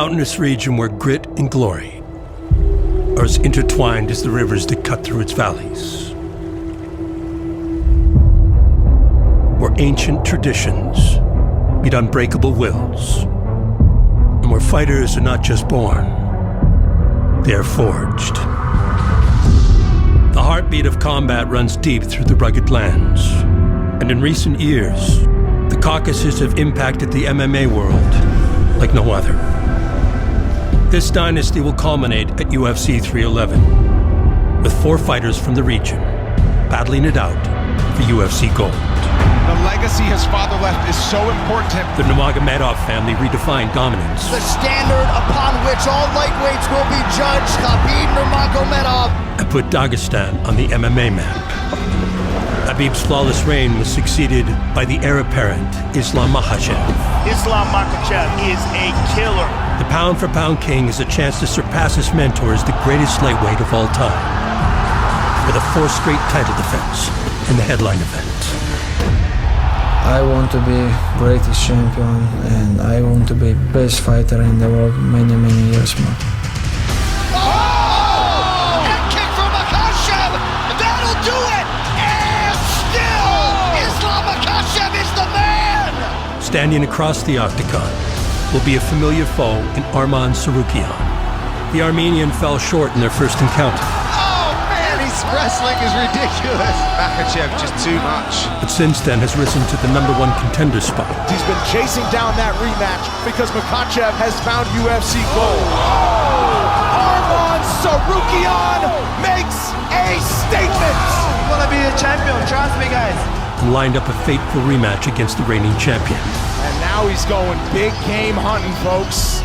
mountainous region where grit and glory are as intertwined as the rivers that cut through its valleys. Where ancient traditions meet unbreakable wills, and where fighters are not just born, they are forged. The heartbeat of combat runs deep through the rugged lands, and in recent years, the Caucasus have impacted the MMA world like no other. This dynasty will culminate at UFC 311, with 4 fighters from the region battling it out for UFC gold. The legacy his father left is so important to him. The Namagamedov family redefined dominance. The standard upon which all lightweights will be judged, Khabib Nurmagomedov. And put Dagestan on the MMA map. Khabib's flawless reign was succeeded by the heir apparent Islam Makhachev. Islam Makhachev is a killer. The pound-for-pound king has a chance to surpass his mentor as the greatest lightweight of all time, with a 4th straight title defense in the headline event. I want to be greatest champion, and I want to be best fighter in the world many years more. Oh! Head kick from Makhachev! That'll do it! And still, Islam Makhachev is the man! Standing across the octagon will be a familiar foe in Arman. The Armenian fell short in their first encounter. Oh man, his wrestling is ridiculous! Makhachev just too much. But since then has risen to the #1 contender spot. He's been chasing down that rematch because Makhachev has found UFC gold. Arman makes a statement. I'm gonna be a champion, trust me guys. And lined up a fateful rematch against the reigning champion. And now he's going big game hunting, folks.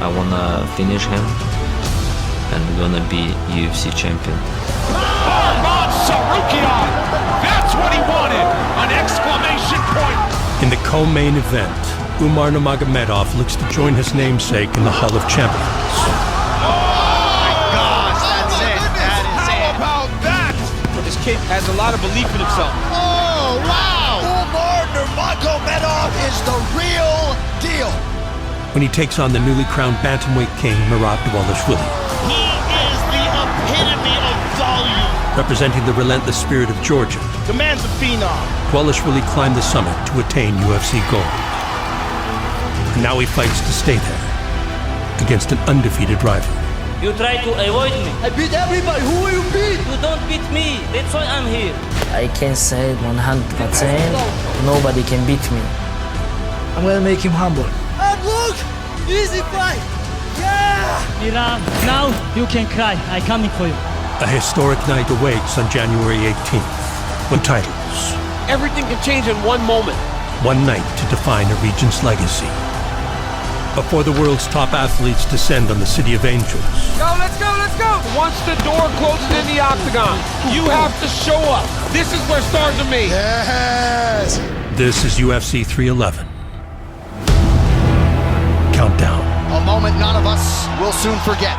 I wanna finish him and gonna be UFC champion. Arman Sarukian! That's what he wanted! An exclamation point! In the co-main event, Umar Nurmagomedov looks to join his namesake in the Hall of Champions. Gosh, that's it. That is How about that? This kid has a lot of belief in himself. Oh wow! Omar Nurmagomedov is the real deal. When he takes on the newly crowned bantamweight king, Dwesly. He is the epitome of volume. Representing the relentless spirit of Georgia, The man's a phenom. Dwesly climbed the summit to attain UFC gold. And now he fights to stay there, against an undefeated rival. You try to avoid me. I beat everybody. Who will you beat? You don't beat me. That's why I'm here. I can say 100%, nobody can beat me. I'm gonna make him humble. And look, easy fight. Yeah. Miran, now you can cry. I'm coming for you. A historic night awaits on January 18th, when titles, Everything can change in one moment. one night to define a region's legacy. Before the world's top athletes descend on the City of Angels. Go, let's go, let's go! Once the door closes in the octagon, you have to show up. This is where stars are made. Yes. This is UFC 311. Countdown. A moment none of us will soon forget.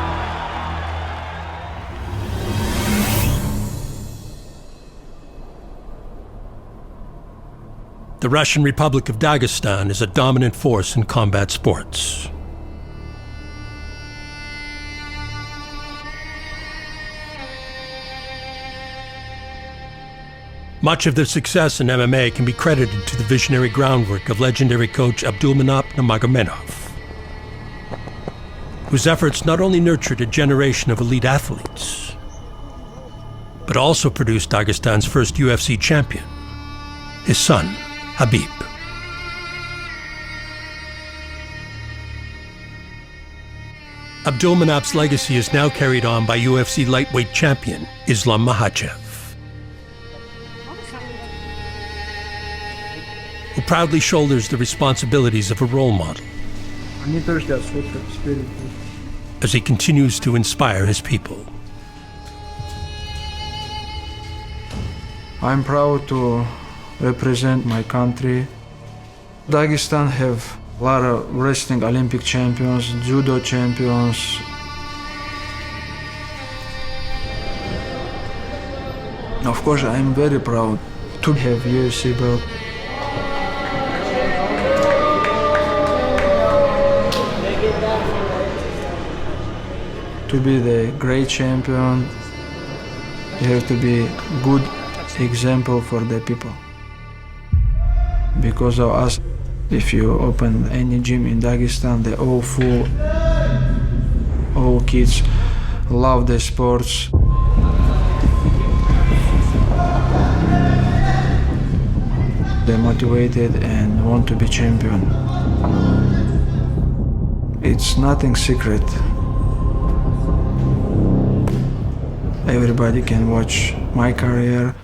The Russian Republic of Dagestan is a dominant force in combat sports. Much of their success in MMA can be credited to the visionary groundwork of legendary coach Omar Nurmagomedov, whose efforts not only nurtured a generation of elite athletes, but also produced Dagestan's first UFC champion, his son, Khabib. Abdulmanap's legacy is now carried on by UFC lightweight champion Islam Makhachev, who proudly shoulders the responsibilities of a role model as he continues to inspire his people. I'm proud to represent my country. Dagestan have a lot of wrestling Olympic champions, judo champions. Of course, I'm very proud to have UFC belt. To be the great champion, you have to be good example for the people. Because of us, if you open any gym in Dagestan, they're all full. All kids love the sports. They're motivated and want to be champion. It's nothing secret. Everybody can watch my career.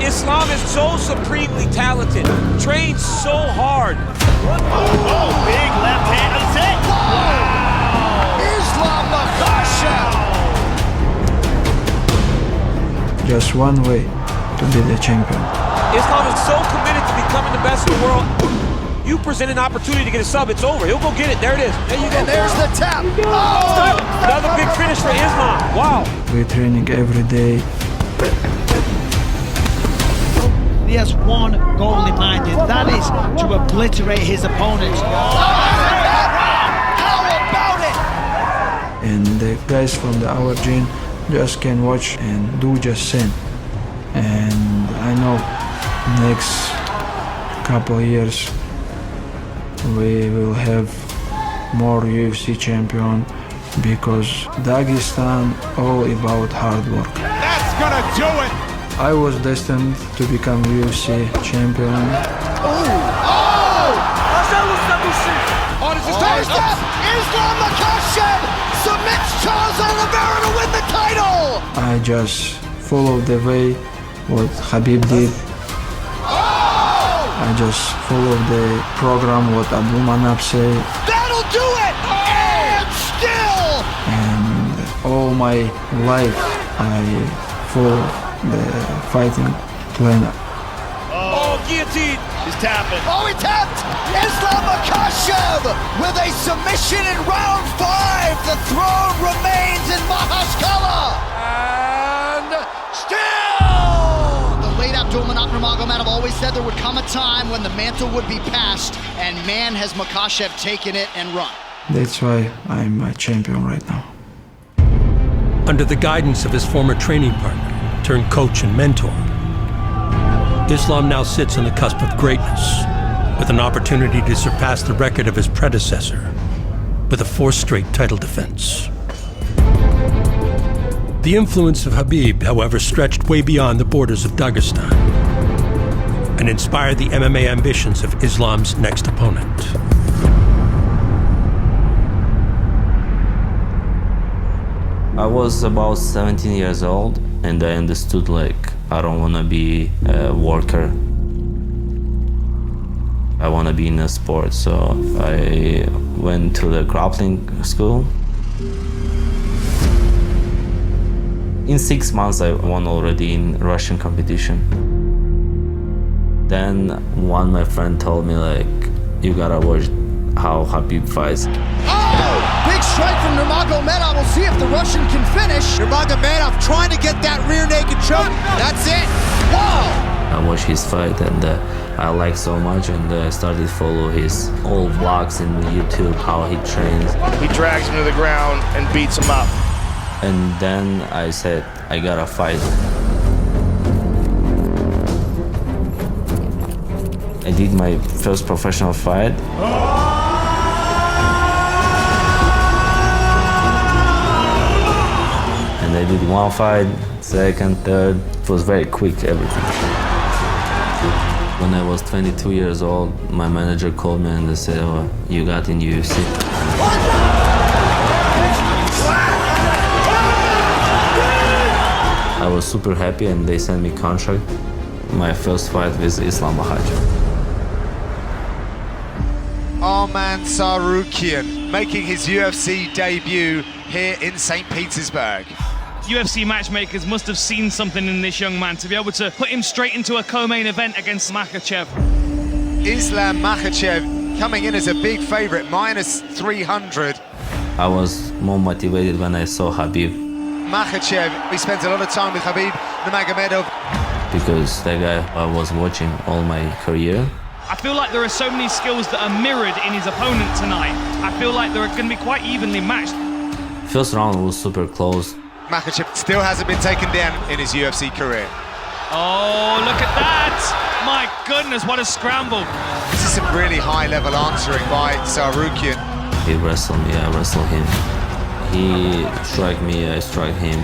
Islam is so supremely talented, trains so hard. Oh, big left hand. That's it. Wow. Islam Makhachev! Just one way to be the champion. Islam is so committed to becoming the best in the world. You present an opportunity to get a sub, it's over. He'll go get it. There it is. There you go. And there's the tap. Oh! Another big finish for Islam. Wow. We're training every day. He has one goal in mind, and that is to obliterate his opponents. How about it? And the guys from our gym just can watch and do just same. And I know next couple years we will have more UFC champion because Dagestan all about hard work. That's gonna do it. I was destined to become UFC champion. Islam Makhachev submits Charles Oliveira to win the title. I just followed the way what Khabib did. I just followed the program what Abdulmanap say. That'll do it. And still. And all my life I follow the fighting plan. Oh, guillotine. He's tapping. Oh, he tapped. Islam Makhachev with a submission in round 5. The throne remains in Mahashkala. And still. The late Omar Nurmagomedov always said there would come a time when the mantle would be passed, and man, has Makhachev taken it and run. That's why I'm a champion right now. Under the guidance of his former training partner, turned coach and mentor, Islam now sits on the cusp of greatness, with an opportunity to surpass the record of his predecessor with a 4th straight title defense. The influence of Khabib, however, stretched way beyond the borders of Dagestan and inspired the MMA ambitions of Islam's next opponent. I was about 17 years old and I understood like I don't want to be a worker. I want to be in a sport, so I went to the grappling school. In 6 months I won already in Russian competition. Then one my friend told me like, you gotta watch how Khabib fights. Oh! Big strike from Nurmagomedov. We'll see if the Russian can finish. Nurmagomedov trying to get that rear naked choke. That's it. Wow! I watched his fight and I liked so much, and I started to follow his old vlogs in YouTube, how he trains. He drags him to the ground and beats him up. And then I said, I gotta fight. I did my first professional fight. And I did one fight, second, third. It was very quick, everything. When I was 22 years old, my manager called me and they said, oh, you got in UFC. I was super happy and they sent me contract. My first fight with Islam Makhachev. Arman making his UFC debut here in St. Petersburg. UFC matchmakers must have seen something in this young man to be able to put him straight into a co-main event against Makhachev. Islam Makhachev coming in as a big favorite, minus 300. I was more motivated when I saw Khabib. Makhachev, he spends a lot of time with Khabib Nurmagomedov. Because that guy I was watching all my career. I feel like there are so many skills that are mirrored in his opponent tonight. I feel like they're going to be quite evenly matched. First round was super close. Makhachev still hasn't been taken down in his UFC career. Oh, look at that! My goodness, what a scramble. This is some really high-level answering by Tsarukyan. He wrestled me, I wrestled him. He struck me, I struck him.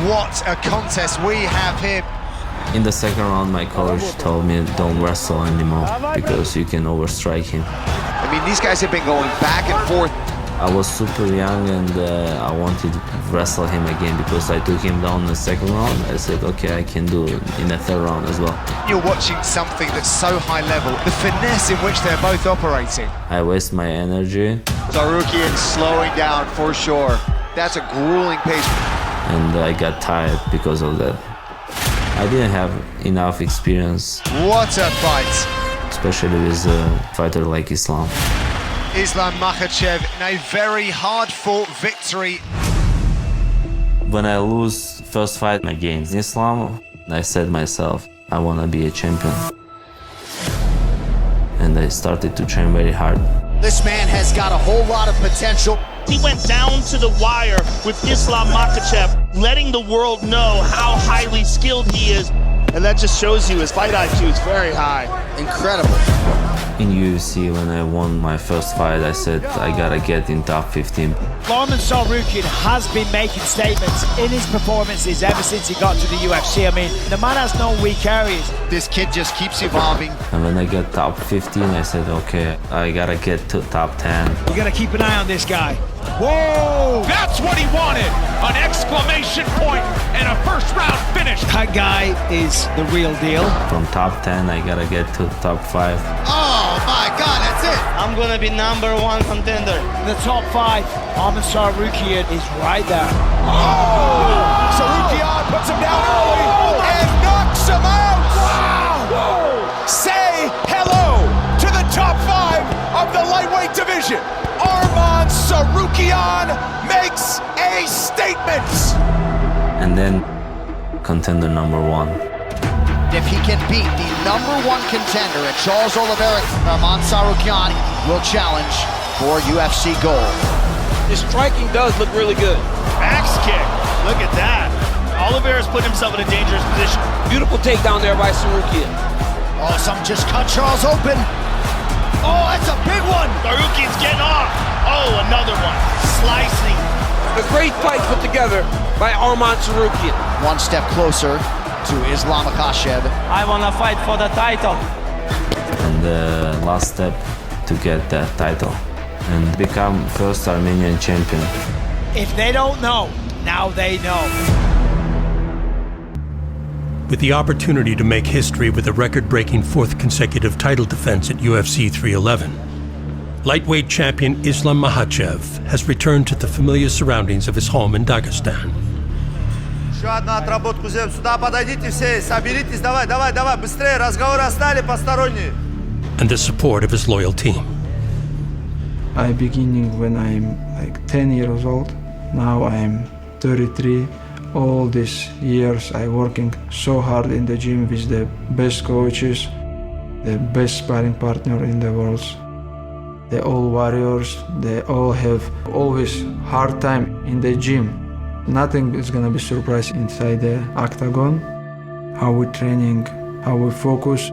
What a contest we have here. In the second round, my coach told me don't wrestle anymore because you can overstrike him. I mean, these guys have been going back and forth. I was super young and I wanted to wrestle him again because I took him down in the second round. I said, okay, I can do it in the third round as well. You're watching something that's so high level, the finesse in which they're both operating. I waste my energy. Tsarukyan slowing down for sure. That's a grueling pace. And I got tired because of that. I didn't have enough experience. What a fight. Especially with a fighter like Islam. Islam Makhachev in a very hard-fought victory. When I lose first fight against Islam, I said myself, I want to be a champion. And I started to train very hard. This man has got a whole lot of potential. He went down to the wire with Islam Makhachev, letting the world know how highly skilled he is. And that just shows you his fight IQ is very high. Incredible. In UFC, when I won my first fight, I said I gotta get in top 15. Arman Tsarukyan has been making statements in his performances ever since he got to the UFC. I mean, the man has no weak areas. This kid just keeps evolving. And when I got top 15, I said, okay, I gotta get to top 10. You gotta keep an eye on this guy. Whoa! That's what he wanted! An exclamation point and a first round finish! That guy is the real deal. From top 10, I gotta get to top 5. Oh my God, that's it! I'm gonna be number one contender. The top 5, Arman Tsarukyan is right there. Oh! Tsarukyan puts him down early and knocks him out! Wow! Say hello to the top 5 of the lightweight division. Arman Tsarukyan makes a statement. And then contender number 1. If he can beat the #1 contender at Charles Oliveira, Arman Tsarukyan will challenge for UFC gold. His striking does look really good. Axe kick. Look at that. Oliveira's put himself in a dangerous position. Beautiful takedown there by Tsarukyan. Oh, some just cut Charles open. Oh, that's a big one. Tsarukyan's getting off. Oh, another one. Slicing. A great fight put together by Arman Tsarukyan. One step closer to Islam Makhachev. I wanna fight for the title. And the last step to get that title and become first Armenian champion. If they don't know, now they know. With the opportunity to make history with a record-breaking 4th consecutive title defense at UFC 311, lightweight champion Islam Makhachev has returned to the familiar surroundings of his home in Dagestan. Еще одна отработку сделаем. Сюда подойдите все, соберитесь, давай, быстрее, разговоры оставили посторонние. And the support of his loyal team. I beginning when I'm like 10 years old. Now I'm 33. All these years I working so hard in the gym with the best coaches, the best sparring partner in the world. They're all warriors. They all have always hard time in the gym. Nothing is gonna be surprise inside the octagon. How we training, how we focus,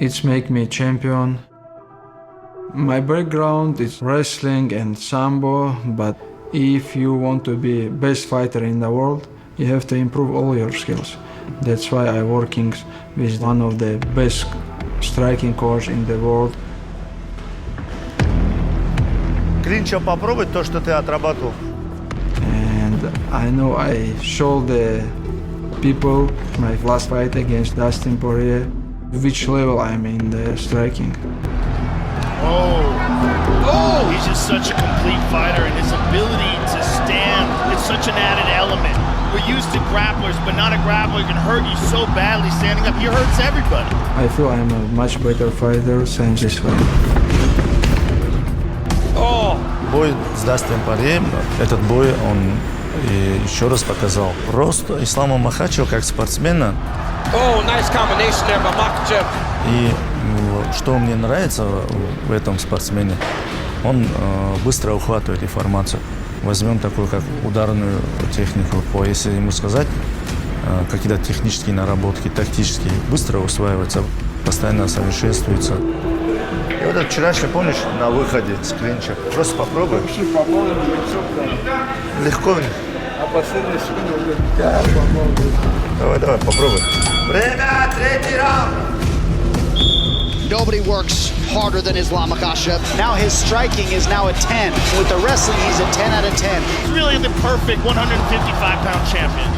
it's make me champion. My background is wrestling and sambo, but if you want to be best fighter in the world, you have to improve all your skills. That's why I'm working with one of the best striking coach in the world. Клинчем попробуй то, что ты отрабатывал. And I know I showed the people my last fight against Dustin Poirier, which level I'm in the striking. Oh, he's just such a complete fighter, and his ability to stand is such an added element. We're used to grapplers, but not a grappler can hurt you so badly standing up. He hurts everybody. I feel I'm a much better fighter since this fight. Бой с Дастином Порием, этот бой он еще раз показал рост Ислама Макхачева как спортсмена. Oh, nice combination there by Makhachev. И что мне нравится в этом спортсмене, он быстро ухватывает информацию. Возьмем такую, как ударную технику. Если ему сказать, какие-то технические наработки, тактические, быстро усваивается, постоянно совершенствуется. И вот этот вчерашний, помнишь, на выходе с клинча. Просто попробуй. Легко. Давай, попробуй. Время, третий раунд. Nobody works harder than Islam Makhachev. Now his striking is now a 10. With the wrestling, he's a 10 out of 10. He's really the perfect 155-pound champion.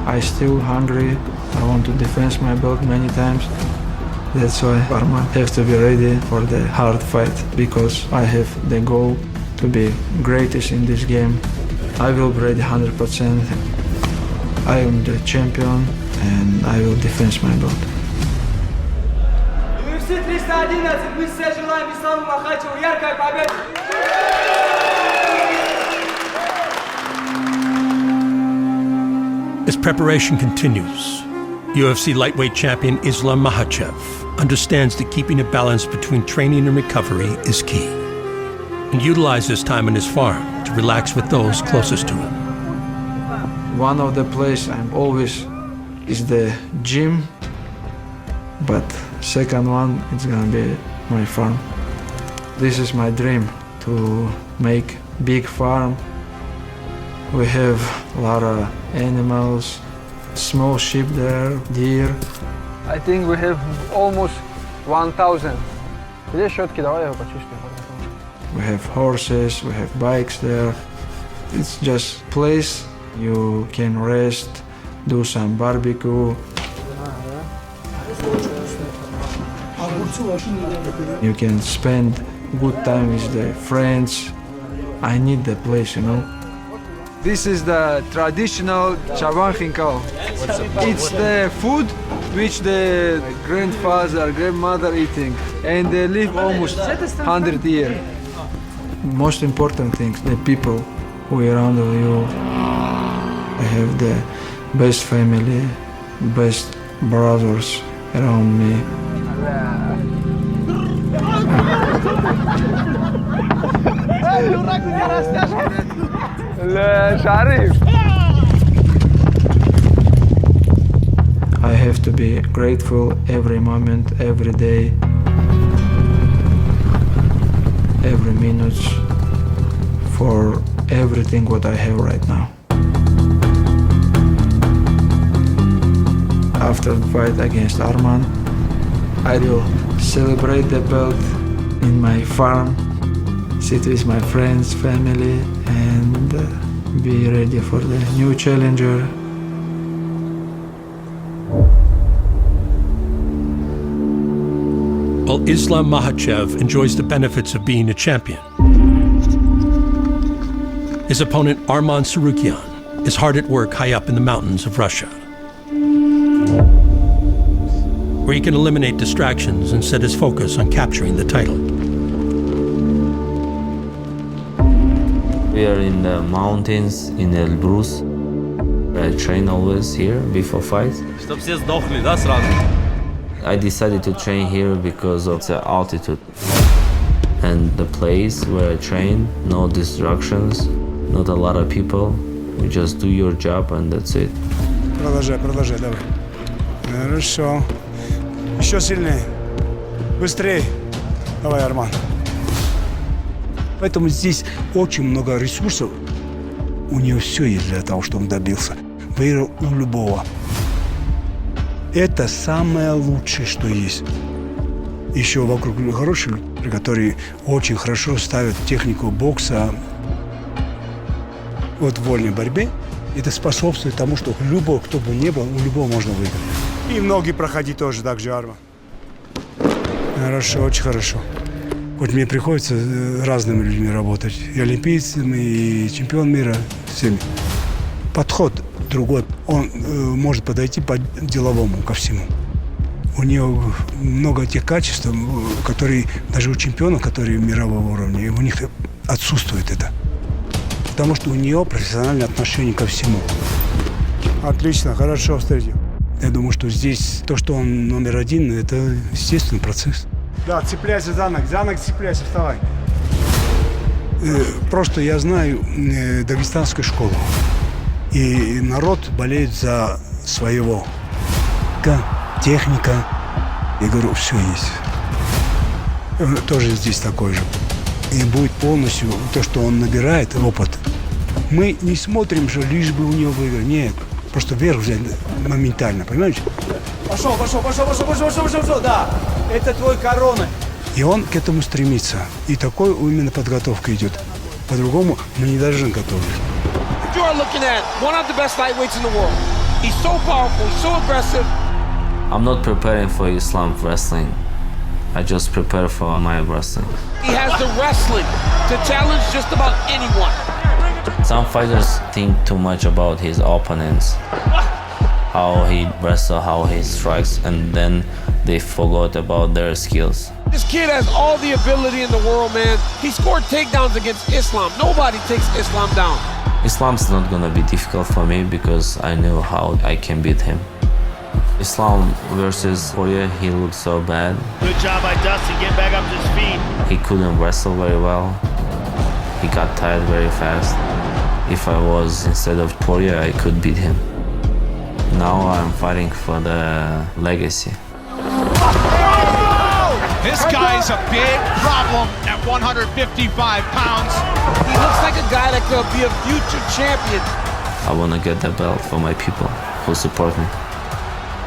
I still hungry. I want to defend my belt many times. That's why Arman have to be ready for the hard fight, because I have the goal to be greatest in this game. I will be ready 100%. I am the champion and I will defend my belt. UFC 311, мы все желаем Исламу Махачеву яркой победы! As preparation continues, UFC lightweight champion Islam Makhachev understands that keeping a balance between training and recovery is key, and utilizes time on his farm to relax with those closest to him. One of the places I'm always is the gym, but second one it's gonna be my farm. This is my dream, to make big farm. We have a lot of animals, small sheep there, deer. I think we have almost 1,000. Где щетки? Давай я его почистим. We have horses, we have bikes there. It's just place you can rest, do some barbecue. You can spend good time with the friends. I need the place, you know. This is the traditional chaban khinkal. It's the food which the grandfather, grandmother eating, and they live almost 100 years. Most important things, the people who are around you. I have the best family, best brothers around me. I have to be grateful every moment, every day, every minute for everything what I have right now. After the fight against Arman, I will celebrate the belt in my farm, sit with my friends, family, and be ready for the new challenger. While Islam Makhachev enjoys the benefits of being a champion, his opponent Arman Tsarukyan is hard at work high up in the mountains of Russia, where he can eliminate distractions and set his focus on capturing the title. We are in the mountains in Elbrus. I train always here before fight. I decided to train here because of the altitude and the place where I train. No distractions, not a lot of people. We just do your job and that's it. Продолжай, давай. Хорошо. Еще сильнее. Быстрее. Давай, Арман. Поэтому здесь очень много ресурсов. У него все есть для того, чтобы он добился. Выиграл у любого. Это самое лучшее, что есть. Еще вокруг хорошие, которые очень хорошо ставят технику бокса. Вот в вольной борьбе это способствует тому, что любого, кто бы ни был, у любого можно выиграть. И многие проходить тоже так же, Арма. Хорошо, очень хорошо. Хоть мне приходится разными людьми работать. И олимпийцами, и чемпион мира, всеми. Подход другой. Он может подойти по-деловому ко всему. У него много тех качеств, которые даже у чемпионов, которые мирового уровня, у них отсутствует это. Потому что у него профессиональное отношение ко всему. Отлично, хорошо встретил. Я думаю, что здесь то, что он номер один, это естественный процесс. Да, цепляйся за ног цепляйся, вставай. Просто я знаю дагестанскую школу. И народ болеет за своего. Техника. Я говорю, все есть. Тоже здесь такой же. И будет полностью то, что он набирает, опыт. Мы не смотрим, что лишь бы у него выиграть. Нет, просто вверх взять моментально, понимаете? Пошел, да. Это твой корона. И он к этому стремится. И такой именно подготовка идет. По-другому мы не должны готовить. You are looking at one of the best lightweights in the world. He's so powerful, he's so aggressive. I'm not preparing for Islam wrestling. I just prepare for my wrestling. He has the wrestling to challenge just about anyone. Some fighters think too much about his opponents, how he wrestles, how he strikes, and then they forgot about their skills. This kid has all the ability in the world, man. He scored takedowns against Islam. Nobody takes Islam down. Islam's not gonna be difficult for me because I know how I can beat him. Islam versus Korea, he looked so bad. Good job by Dustin, get back up to his feet. He couldn't wrestle very well. He got tired very fast. If I was instead of Korea, I could beat him. Now I'm fighting for the legacy. This guy's a big problem at 155 pounds. He looks like a guy that could be a future champion. I want to get the belt for my people who support me.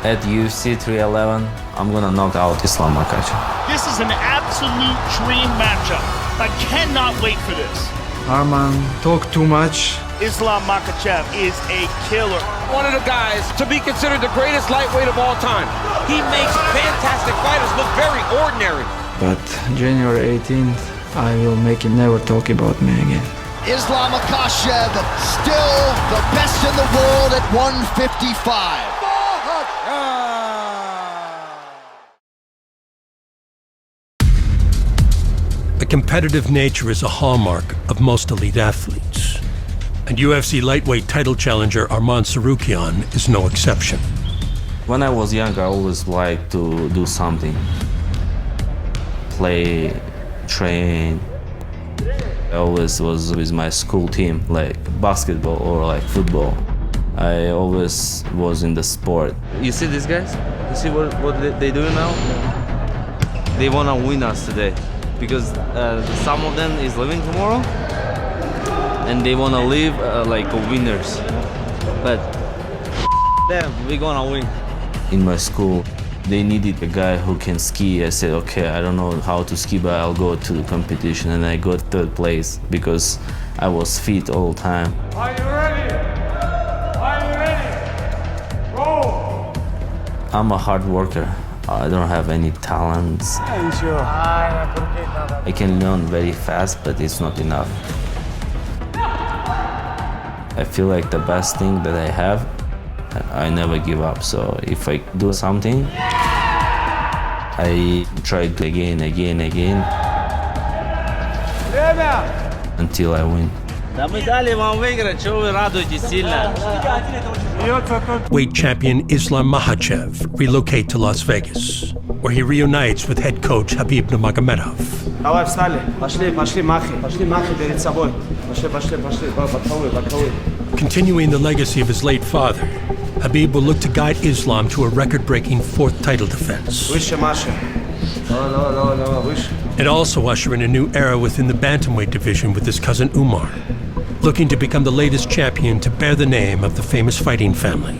At UFC 311, I'm gonna knock out Islam Makhachev. This is an absolute dream matchup. I cannot wait for this. Arman talk too much. Islam Makhachev is a killer. One of the guys to be considered the greatest lightweight of all time. He makes fantastic fighters look very ordinary. But January 18th, I will make him never talk about me again. Islam Makhachev, still the best in the world at 155. A competitive nature is a hallmark of most elite athletes, and UFC lightweight title challenger Arman Tsarukyan is no exception. When I was young, I always liked to do something. Play, train. I always was with my school team, like basketball or like football. I always was in the sport. You see these guys? You see what they do now? They want to win us today because some of them is leaving tomorrow and they want to leave like winners. But damn, we're gonna win. In my school, they needed a guy who can ski. I said, okay, I don't know how to ski, but I'll go to the competition. And I got third place because I was fit all the time. Are you ready? Are you ready? Go! I'm a hard worker. I don't have any talents. I can learn very fast, but it's not enough. I feel like the best thing that I have, I never give up. So if I do something, I try it again until I win. Weight champion Islam Makhachev relocate to Las Vegas, where he reunites with head coach Khabib Nurmagomedov. Давай встали. Пошли, Махи перед собой. Пошли, подковы. Continuing the legacy of his late father, Khabib will look to guide Islam to a record-breaking fourth title defense. Выше, Маша. Давай, выше. And also usher in a new era within the bantamweight division with his cousin Umar, looking to become the latest champion to bear the name of the famous fighting family.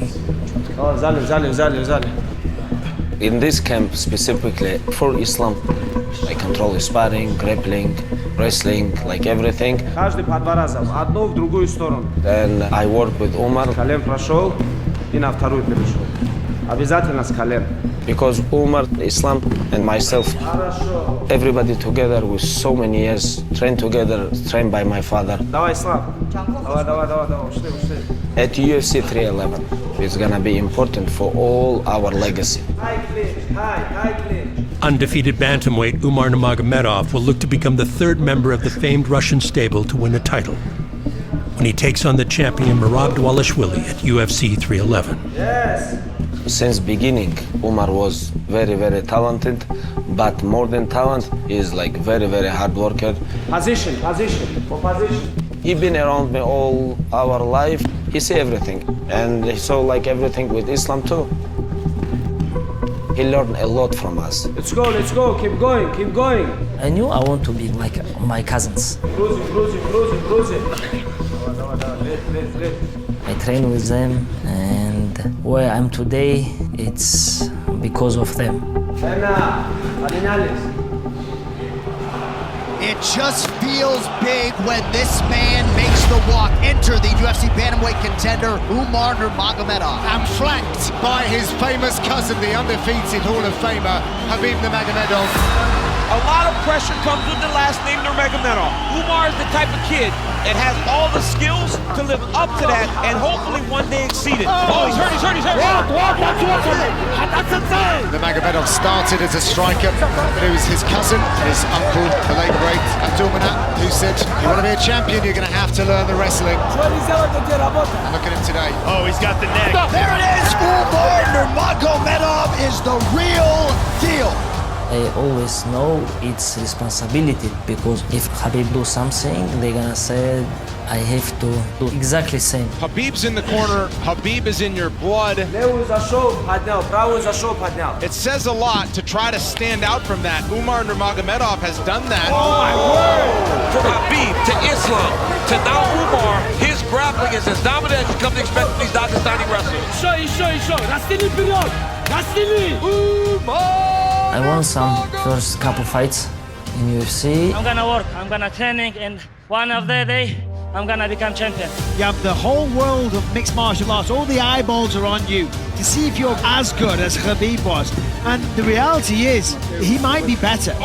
In this camp specifically for Islam, I control sparring, grappling, wrestling, like everything. Каждый по 2 раза, в одну, в другую сторону. Then I work with Umar. Колен прошел и на вторую перешел. Обязательно с колен. Because Umar, Islam, and myself, everybody together with so many years, trained together, trained by my father. Давай, Ислам. Давай, ушли. At UFC 311, it's gonna be important for all our legacy. High clinch. Undefeated bantamweight Umar Nurmagomedov will look to become the third member of the famed Russian stable to win a title when he takes on the champion Dwesly at UFC 311. Yes. Since beginning, Umar was very, very talented, but more than talent, is like very, very hard worker. Position, for position. He been around me all our life. He see everything, and he saw like everything with Islam too. He learned a lot from us. Let's go, keep going. I knew I want to be like my cousins. Cruising. I train with them, and where I'm today, it's because of them. It just feels big when this man makes the walk. Enter the UFC bantamweight contender, Umar Nurmagomedov. And flanked by his famous cousin, the undefeated Hall of Famer, Khabib Nurmagomedov. A lot of pressure comes with the last name Nurmagomedov. Umar is the type of kid that has all the skills to live up to that and hopefully one day exceed it. Oh, he's hurt. Nurmagomedov started as a striker. It was his cousin, his uncle, the late great Abdulmanap, who said, you want to be a champion, you're going to have to learn the wrestling. And look at him today. Oh, he's got the neck. There it is! Umar Nurmagomedov is the real deal. I always know it's responsibility, because if Khabib do something, they're gonna say I have to do exactly same. Khabib's in the corner. Khabib is in your blood. It says a lot to try to stand out from that. Umar Nurmagomedov has done that. Oh my word! From Khabib to Islam to now Umar, his grappling is as dominant as you come to expect from these Dagestani wrestlers. I won some first couple fights in UFC. I'm gonna work, I'm gonna training, and one of the day, I'm gonna become champion. You have the whole world of mixed martial arts, all the eyeballs are on you to see if you're as good as Khabib was. And the reality is, he might be better.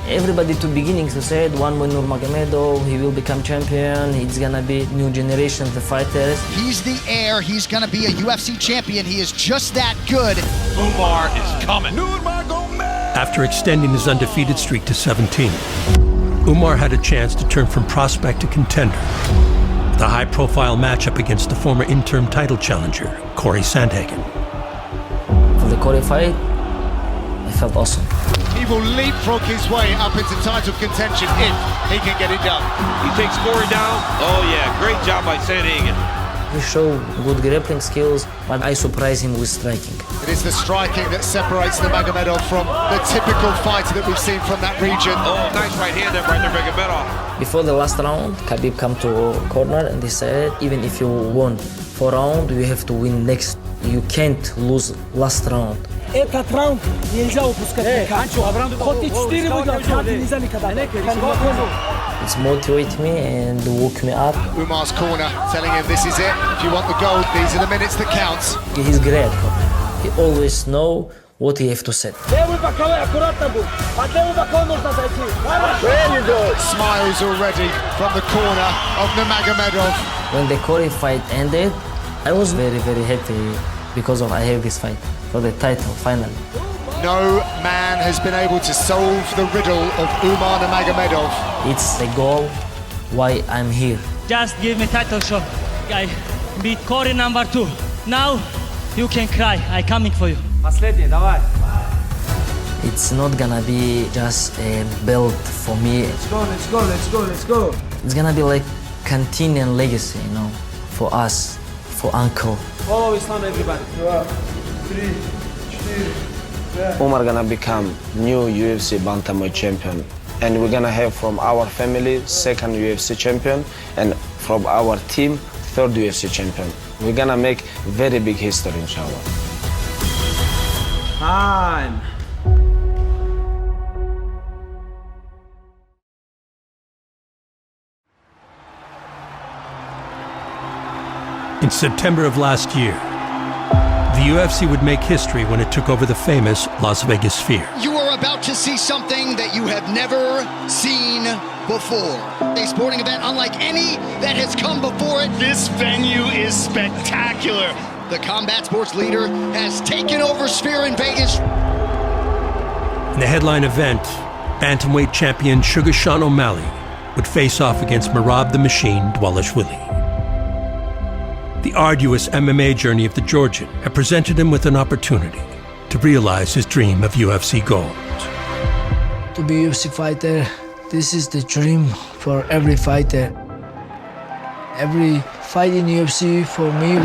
Everybody to beginning to say one with Nurmagomedov, he will become champion, it's gonna be new generation of the fighters. He's the heir, he's gonna be a UFC champion, he is just that good. Umar is coming. After extending his undefeated streak to 17, Umar had a chance to turn from prospect to contender. The high-profile matchup against the former interim title challenger, Corey Sandhagen. For the Corey fight, I felt awesome. He will leapfrog his way up into title contention if he can get it done. He takes Morri down. Oh yeah, great job by Sandhagen. He showed good grappling skills, but I surprised him with striking. It is the striking that separates Nurmagomedov from the typical fighter that we've seen from that region. Oh, nice right hand there by Nurmagomedov. Before the last round, Khabib come to corner and they said, even if you won 4 rounds, you have to win next. You can't lose last round. Этот раунд нельзя упускать. Хоть и 4 выиграть, нельзя никогда. It's motivated me and woke me up. Umar's corner telling him this is it. If you want the gold, these are the minutes that count. He's great. He always know what he have to say. There you go. Smiles already from the corner of Nurmagomedov. When the Corey fight ended, I was very, very happy because I have this fight for the title finally. No man has been able to solve the riddle of Umar Nurmagomedov. It's the goal why I'm here. Just give me title shot. I beat Corey number 2. Now you can cry. I coming for you. It's not gonna be just a belt for me. Let's go. It's gonna be like continuing legacy, you know, for us, for uncle. Follow Islam, everybody. 3, 4. Umar gonna become new UFC bantamweight champion, and we're gonna have from our family 2nd UFC champion, and from our team 3rd UFC champion. We're gonna make very big history, inshallah. Time. In September of last year, the UFC would make history when it took over the famous Las Vegas Sphere. You are about to see something that you have never seen before. A sporting event unlike any that has come before it. This venue is spectacular. The combat sports leader has taken over Sphere in Vegas. In the headline event, bantamweight champion Sugar Sean O'Malley would face off against Merab the Machine Dwelishvili. The arduous MMA journey of the Georgian had presented him with an opportunity to realize his dream of UFC gold. To be a UFC fighter, this is the dream for every fighter. Every fight in UFC for me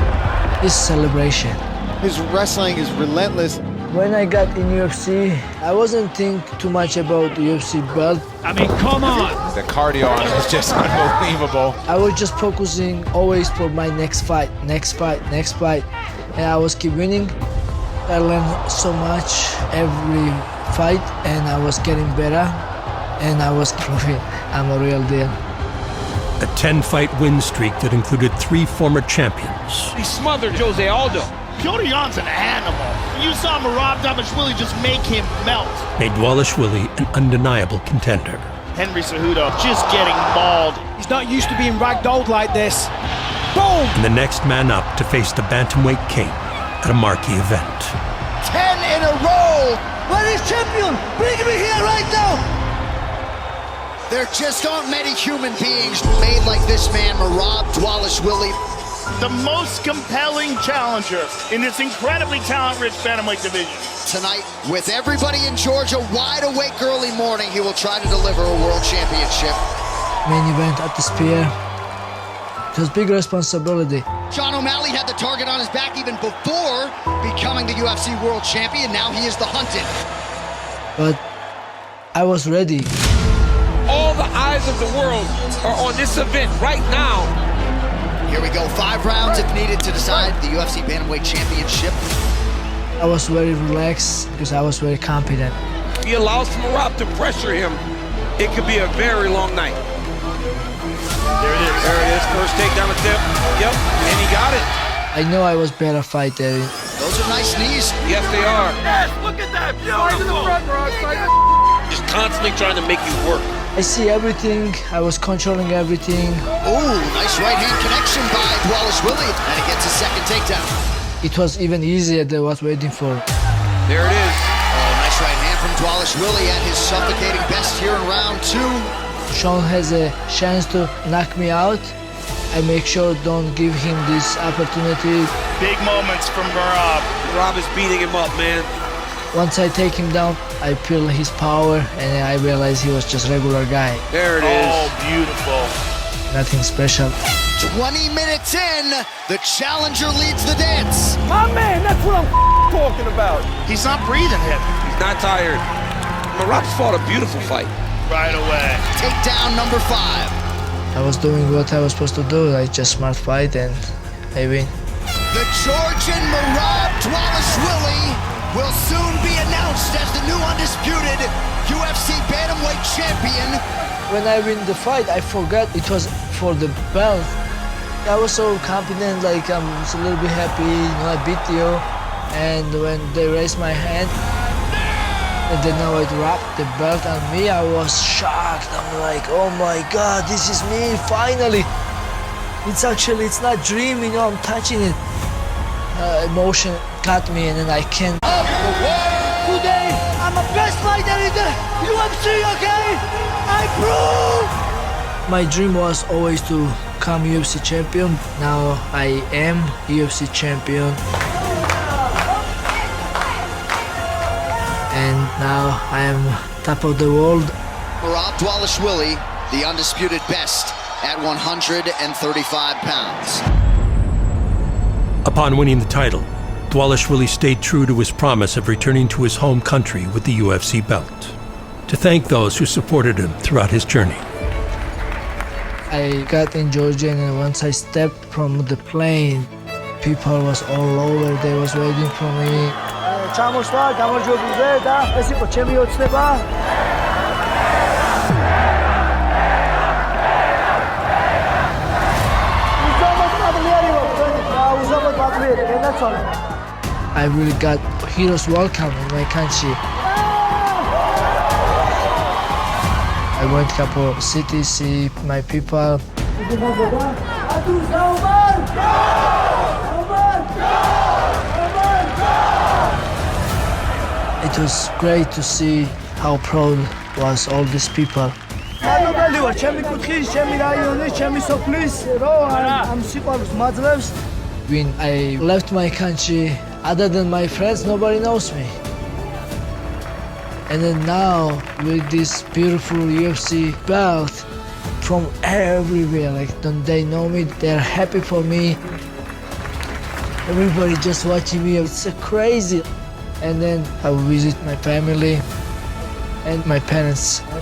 is celebration. His wrestling is relentless. When I got in UFC, I wasn't thinking too much about the UFC belt. I mean, come on! The cardio on him is just unbelievable. I was just focusing always for my next fight, and I was keep winning. I learned so much every fight, and I was getting better, and I was proving I'm a real deal. A 10-fight win streak that included 3 former champions. He smothered Jose Aldo. Piotr Jan's an animal. You saw Merab Dvalishvili just make him melt. Made Dvalishvili an undeniable contender. Henry Cejudo just getting mauled. He's not used to being ragdolled like this. Boom! And the next man up to face the bantamweight king at a marquee event. 10 in a row! Where is champion? Bring me here right now! There just aren't many human beings made like this man, Merab Dvalishvili. The most compelling challenger in this incredibly talent-rich bantamweight division. Tonight, with everybody in Georgia wide awake early morning, he will try to deliver a world championship. Main event at the Spear. It was big responsibility. John O'Malley had the target on his back even before becoming the UFC world champion. Now he is the hunted. But I was ready. All the eyes of the world are on this event right now. Here we go, 5 rounds if needed to decide the UFC Bantamweight Championship. I was very relaxed because I was very confident. He allows Merab to pressure him. It could be a very long night. There it is. There it is. First takedown attempt. Yep, and he got it. I know I was better fighter. Those are nice knees. Yes, they are. Yes, look at that. Beautiful. Just constantly trying to make you work. I see everything. I was controlling everything. Ooh, nice right hand connection by Dvalishvili, and he gets a second takedown. It was even easier than I was waiting for. There it is. Oh, nice right hand from Dvalishvili at his suffocating best here in round 2. Sean has a chance to knock me out. I make sure don't give him this opportunity. Big moments from Merab. Merab is beating him up, man. Once I take him down, I feel his power, and I realize he was just a regular guy. There it is. Oh, beautiful. Nothing special. 20 minutes in, the challenger leads the dance. My man, that's what I'm talking about. He's not breathing heavy. He's not tired. Merab's fought a beautiful fight. Right away. Takedown number 5. I was doing what I was supposed to do. I just smart fight, and I win. The Georgian Merab Dvalishvili will soon be announced as the new undisputed UFC Bantamweight champion. When I win the fight, I forgot it was for the belt. I was so confident, like I'm a little bit happy, I beat you. And when they raised my hand, and then now it wrapped the belt on me, I was shocked. I'm like, oh my God, this is me, finally. It's not dream, I'm touching it. Emotion got me, and then I can't. Today, I'm the best fighter in the UFC, okay? I prove! My dream was always to become UFC champion. Now I am UFC champion. And now I am top of the world. Merab Dvalishvili, the undisputed best at 135 pounds. Upon winning the title, Dvalishvili stayed true to his promise of returning to his home country with the UFC belt, to thank those who supported him throughout his journey. I got in Georgia, and once I stepped from the plane, people was all over, they was waiting for me. I really got heroes welcome in my country. I went to a couple of cities, see my people. It was great to see how proud was all these people. When I left my country, other than my friends, nobody knows me. And then now, with this beautiful UFC belt, from everywhere, like they know me, they're happy for me. Everybody just watching me, it's so crazy. And then I will visit my family and my parents. I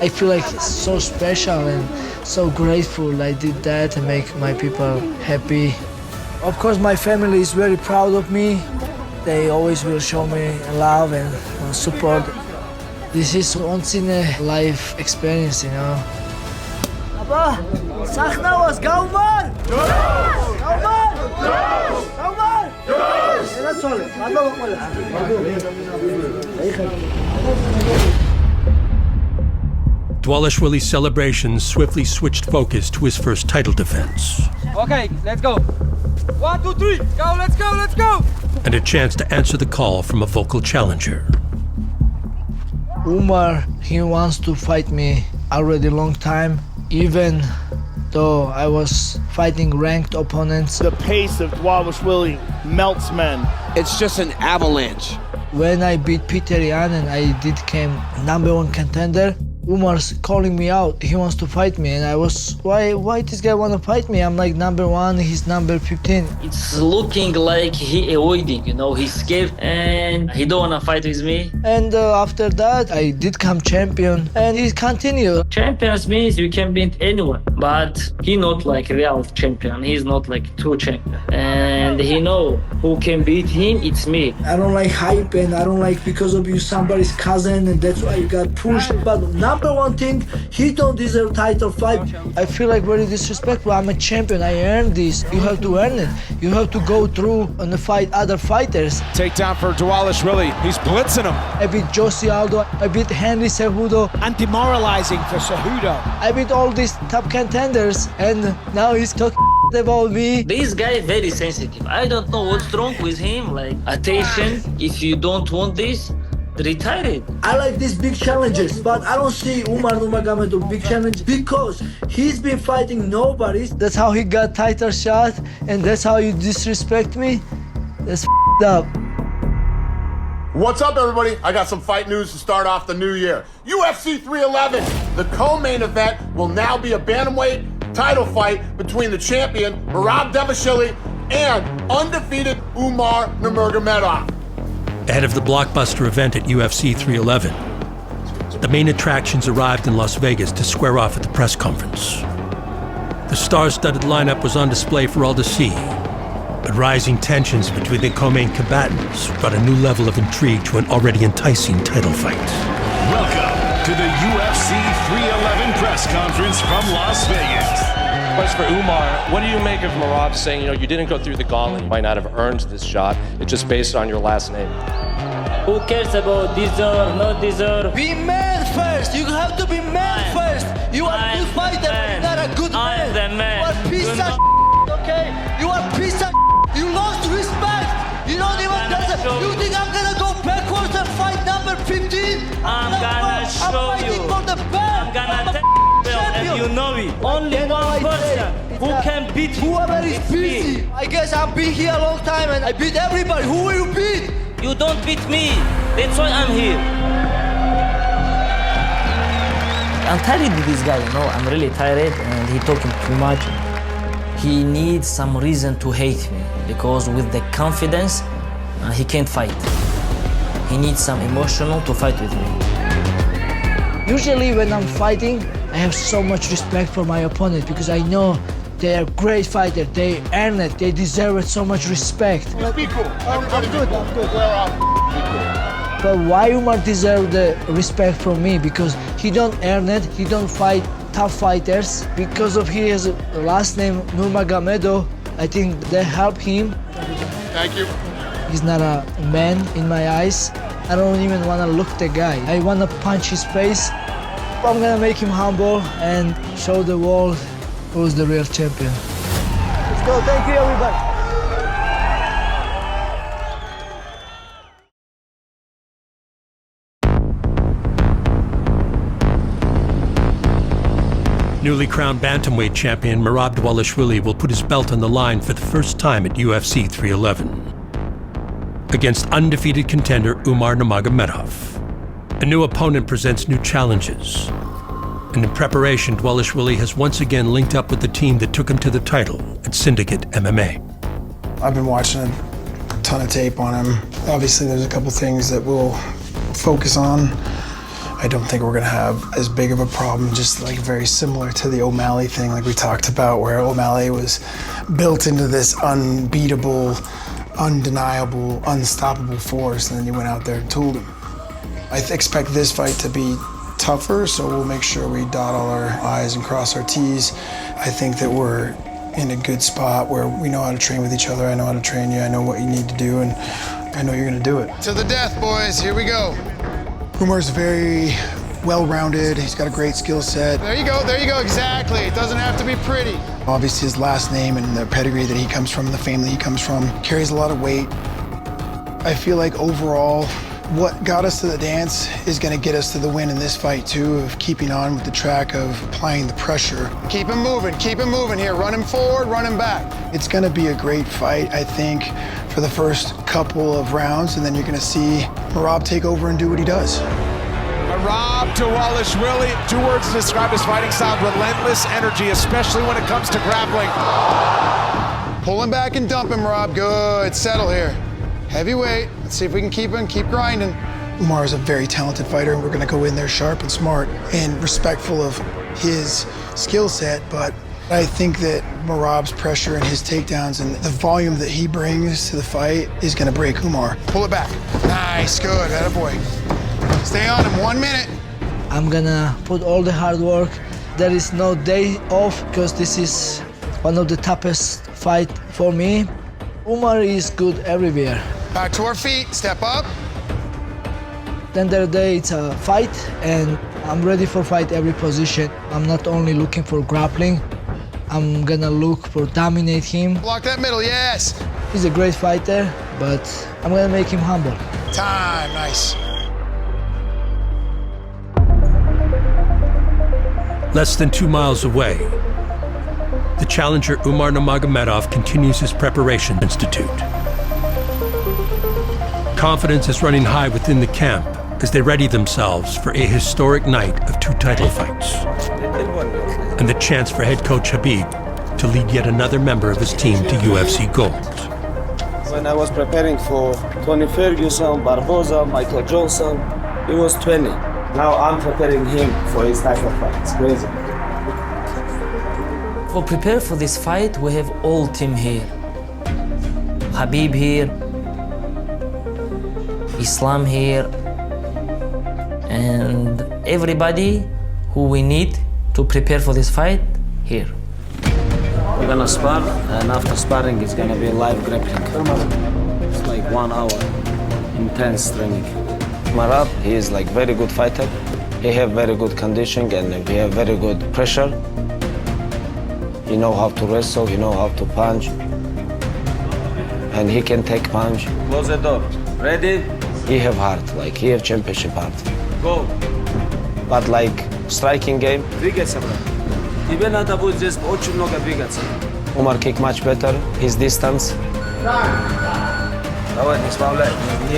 feel like it's so special and so grateful I did that and make my people happy. Of course, my family is very proud of me. They always will show me love and support. This is once in a life experience, you know. Abba, sahna was Umar! Dwesly's celebrations swiftly switched focus to his first title defense. Okay, let's go. 1, 2, 3. Go, let's go, let's go. And a chance to answer the call from a vocal challenger. Umar, he wants to fight me already long time, even though I was fighting ranked opponents. The pace of Dwesly melts men. It's just an avalanche. When I beat Peter Yan and I did came #1 contender, Umar's calling me out. He wants to fight me, and I was, why this guy wanna fight me? I'm like #1, he's number 15. It's looking like he avoiding, you know, he's scared and he don't wanna fight with me. And after that, I did come champion, and he continued. Champions means you can beat anyone, but he not like real champion. He's not like true champion, and he know who can beat him. It's me. I don't like hype, and I don't like because of you somebody's cousin, and that's why you got pushed. But #1 thing, he don't deserve title fight. I feel like very disrespectful. I'm a champion. I earned this. You have to earn it. You have to go through and fight other fighters. Takedown for Dwesly. He's blitzing him. I beat Jose Aldo. I beat Henry Cejudo. And demoralizing for Cejudo. I beat all these top contenders, and now he's talking about me. This guy very sensitive. I don't know what's wrong with him. Like, attention, if you don't want this, retire it. I like these big challenges, but I don't see Omar Nurmagomedov big challenge because he's been fighting nobody. That's how he got title shot, and that's how you disrespect me. That's up. What's up, everybody? I got some fight news to start off the new year. UFC 311, the co-main event will now be a bantamweight title fight between the champion, Dwesly, and undefeated Umar Nurmagomedov. Ahead of the blockbuster event at UFC 311, the main attractions arrived in Las Vegas to square off at the press conference. The star-studded lineup was on display for all to see, but rising tensions between the co-main combatants brought a new level of intrigue to an already enticing title fight. Welcome to the UFC 311 press conference from Las Vegas. Question for Umar, what do you make of Morri saying, you didn't go through the gauntlet, you might not have earned this shot, it's just based on your last name? Who cares about deserve, not deserve? Be man first. You have to be man first. You are a good fighter, but you're not a good man. I'm the man. You are piece of okay? You are piece of You lost respect. You don't even deserve. You think I'm gonna go backwards and fight number 15? I'm gonna show you. For the belt. I'm gonna tell you, and you know it. Only one person who can beat you. Whoever is busy. I guess I've been here a long time and I beat everybody. Who will you beat? You don't beat me. That's why I'm here. I'm tired of this guy, I'm really tired and he talking too much. He needs some reason to hate me because with the confidence, he can't fight. He needs some emotional to fight with me. Usually when I'm fighting, I have so much respect for my opponent because I know they are great fighters. They earn it. They deserve it so much respect. Be cool. I'm good. But why Umar deserve the respect from me? Because he don't earn it. He don't fight tough fighters. Because of his last name Nurmagomedov, I think they help him. Thank you. He's not a man in my eyes. I don't even want to look the guy. I want to punch his face. I'm gonna make him humble and show the world who's the real champion. Let's go. Thank you, everybody. Newly crowned bantamweight champion Merab Dwesly will put his belt on the line for the first time at UFC 311 against undefeated contender Umar Nurmagomedov. A new opponent presents new challenges, and in preparation, Dwesly has once again linked up with the team that took him to the title at Syndicate MMA. I've been watching a ton of tape on him. Obviously, there's a couple things that we'll focus on. I don't think we're gonna have as big of a problem, just like very similar to the O'Malley thing like we talked about, where O'Malley was built into this unbeatable, undeniable, unstoppable force, and then you went out there and tooled him. I expect this fight to be tougher, so we'll make sure we dot all our I's and cross our T's. I think that we're in a good spot where we know how to train with each other. I know how to train you, I know what you need to do, and I know you're gonna do it. To the death, boys, here we go. Umar's very well-rounded, he's got a great skill set. There you go, exactly. It doesn't have to be pretty. Obviously his last name and the pedigree that he comes from, and the family he comes from, carries a lot of weight. I feel like overall, what got us to the dance is gonna get us to the win in this fight too, of keeping on with the track of applying the pressure. Keep him moving here. Run him forward, run him back. It's gonna be a great fight, I think, for the first couple of rounds, and then you're gonna see Merab take over and do what he does. Merab Dwesly, 2 words to describe his fighting style: relentless energy, especially when it comes to grappling. Pull him back and dump him, Merab. Good, settle here. Heavyweight, let's see if we can keep him, keep grinding. Umar is a very talented fighter, and we're gonna go in there sharp and smart and respectful of his skill set, but I think that Merab's pressure and his takedowns and the volume that he brings to the fight is gonna break Umar. Pull it back. Nice, good, attaboy. Stay on him, 1 minute. I'm gonna put all the hard work. There is no day off because this is one of the toughest fight for me. Umar is good everywhere. Back to our feet, step up. Then the day it's a fight, and I'm ready for fight every position. I'm not only looking for grappling, I'm gonna look for dominate him. Block that middle, yes. He's a great fighter, but I'm gonna make him humble. Time, nice. Less than 2 miles away, the challenger Umar Nurmagomedov continues his preparation institute. Confidence is running high within the camp as they ready themselves for a historic night of 2 title fights and the chance for head coach Khabib to lead yet another member of his team to UFC gold. When I was preparing for Tony Ferguson, Barboza, Michael Johnson, he was 20. Now I'm preparing him for his title fight. It's crazy. For prepare for this fight, we have all team here. Khabib here, Islam here, and everybody who we need to prepare for this fight here. We're gonna spar, and after sparring, it's gonna be live grappling. It's like 1 hour intense training. Merab, he is like very good fighter. He have very good conditioning and he have very good pressure. He know how to wrestle, he know how to punch. And he can take punch. Close the door. Ready? He have heart, like he have championship heart. Go. But like striking game. Двигайся, брат. Тебе надо будет здесь очень много двигаться. Umar kick much better, his distance. Давай, не сбавляй,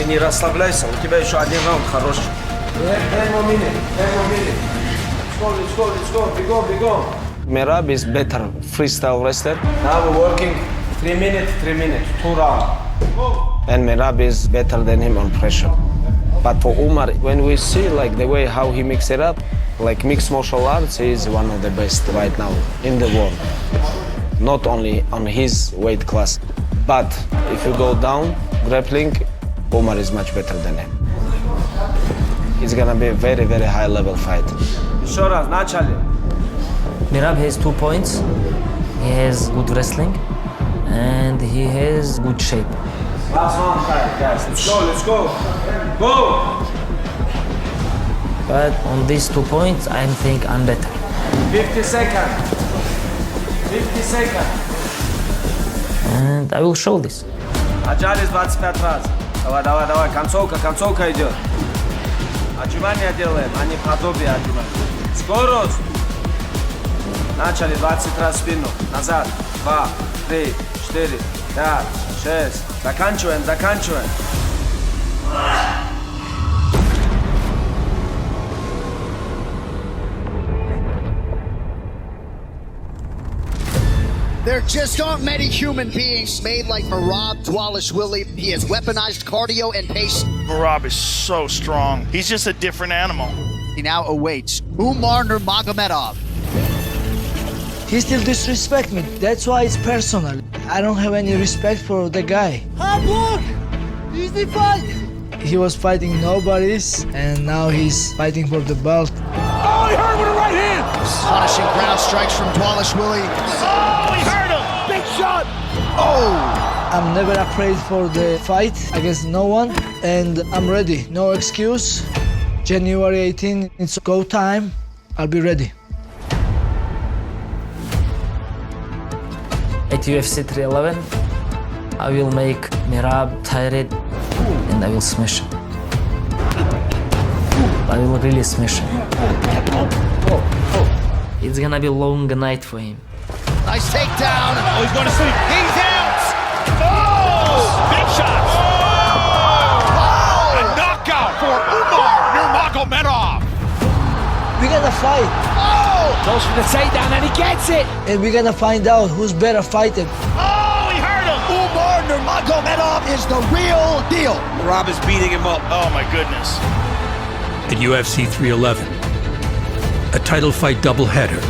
не расслабляйся, у тебя еще 1 раунд хороший. 10 more minutes. Let's go, bigom. Merab is better freestyle wrestler. Now we're working 3 minutes, 2 rounds. And Merab is better than him on pressure. But for Umar, when we see like the way how he mix it up, like mixed martial arts, he is one of the best right now in the world. Not only on his weight class, but if you go down, grappling, Umar is much better than him. It's gonna be a very, very high level fight. Еще раз, начали. Merab has 2 points. He has good wrestling and he has good shape. Last one, guys. Let's go. Go! But on these 2 points, I think I'm better. 50 seconds. And I will show this. Отжались 25 раз. Давай. Концовка идет. Отжимания делаем, а не подобие отжимания. Скорость. Начали 20 раз спину. Назад. 2, 3, 4, 5, 6. Заканчиваем, заканчиваем. There just aren't many human beings made like Merab Dwesly. He has weaponized cardio and pace. Merab is so strong. He's just a different animal. He now awaits Umar Nurmagomedov. He still disrespect me. That's why it's personal. I don't have any respect for the guy. Hard work! Easy fight! He was fighting nobodies, and now he's fighting for the belt. Oh, he hurt with a right hand! Punishing ground strikes from Dwesly. Oh, he hurt him! Big shot! Oh! I'm never afraid for the fight against no one, and I'm ready. No excuse. January 18, it's go time. I'll be ready. At UFC 311, I will make Merab tired and I will smash him. I will really smash him. It's gonna be a long night for him. Nice takedown. Oh, he's going to sleep. He's out. Oh! Big shot. Oh! A knockout for Umar Nurmagomedov. We're gonna fight. Oh! Goes for the takedown and he gets it. And we're gonna find out who's better fighter. Oh, he hurt him! Umar Nurmagomedov is the real deal. Rob is beating him up. Oh my goodness. At UFC 311, a title fight doubleheader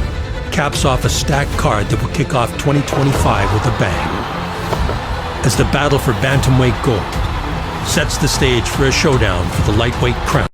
caps off a stacked card that will kick off 2025 with a bang. As the battle for bantamweight gold sets the stage for a showdown for the lightweight crown.